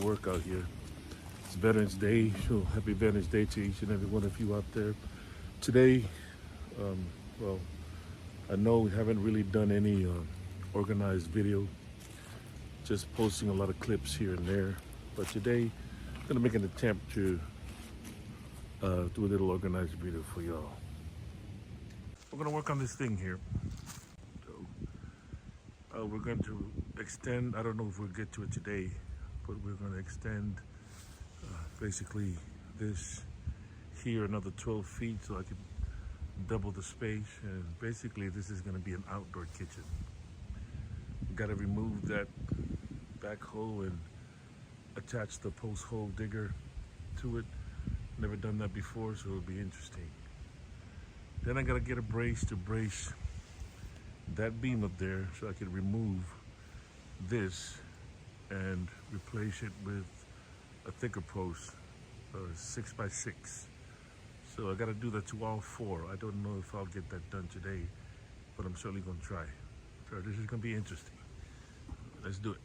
work out here. It's Veterans Day, so happy Veterans Day to each and every one of you out there. Today, well, I know we haven't really done any organized video, just posting a lot of clips here and there. But today, I'm gonna make an attempt to do a little organized video for y'all. We're gonna work on this thing here. So, we're going to extend, I don't know if we'll get to it today, but we're gonna extend basically this here another 12 feet so I can double the space. And basically this is gonna be an outdoor kitchen. We gotta remove that backhoe and attach the post hole digger to it. Never done that before, so it'll be interesting. Then I gotta get a brace to brace that beam up there so I can remove this and replace it with a thicker post, 6x6. So I gotta do that to all four. I don't know if I'll get that done today, but I'm certainly gonna try. So this is gonna be interesting. Let's do it.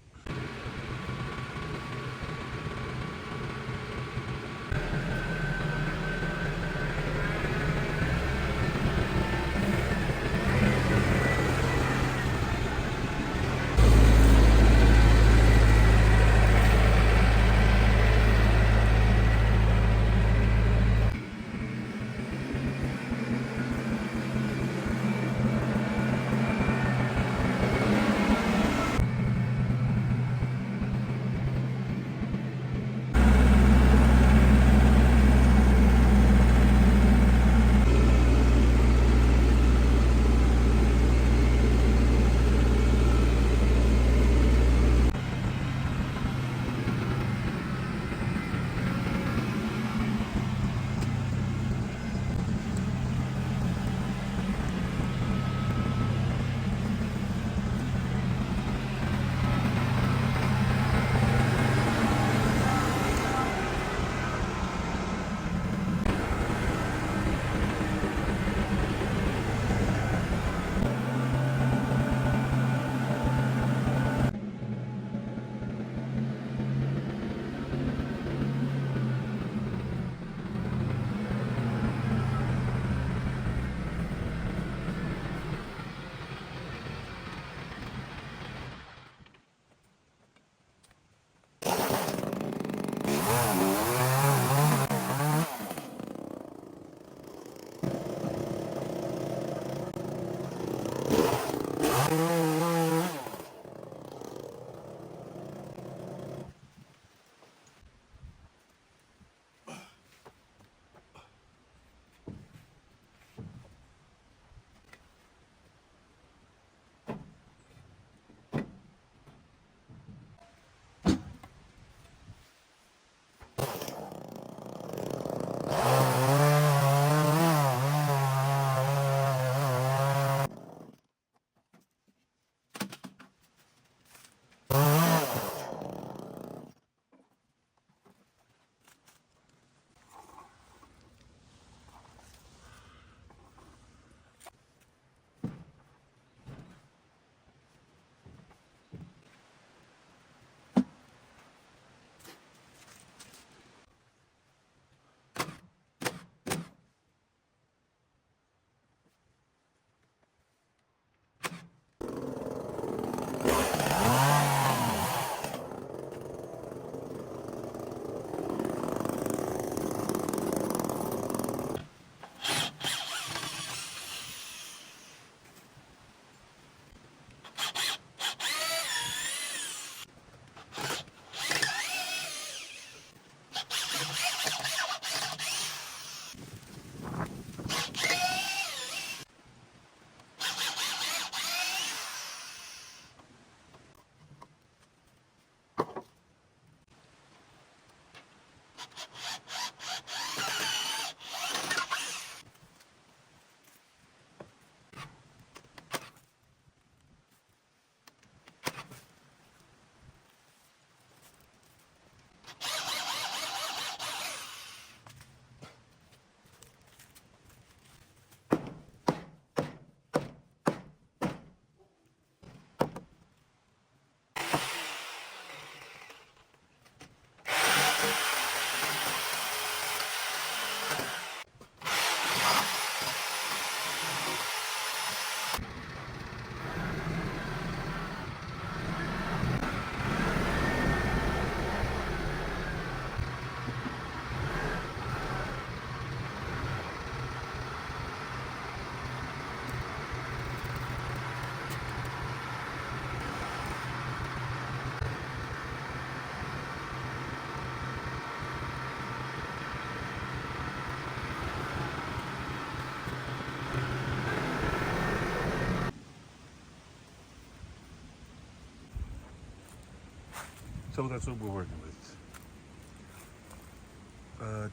So that's what we're working with.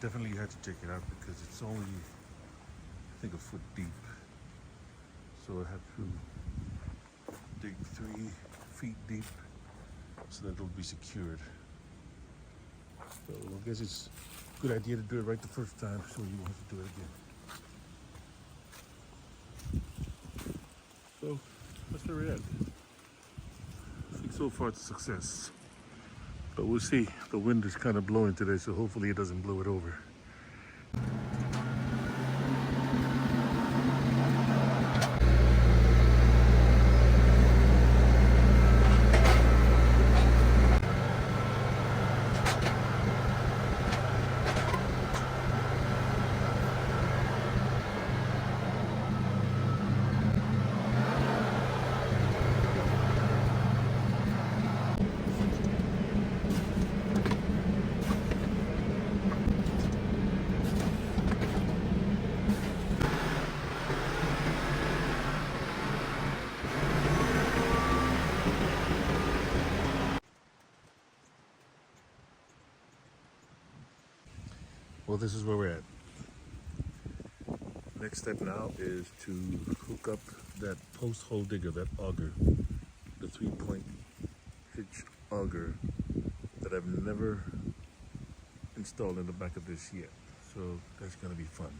Definitely had to check it out because it's only, I think, a foot deep. So I have to dig 3 feet deep so that it'll be secured. So I guess it's a good idea to do it right the first time so you won't have to do it again. So that's where we're at. I think so far it's a success. But we'll see. The wind is kind of blowing today, so hopefully it doesn't blow it over. Well, this is where we're at. Next step now is to hook up that post hole digger, that auger, the 3-point hitch auger that I've never installed in the back of this yet. So that's gonna be fun.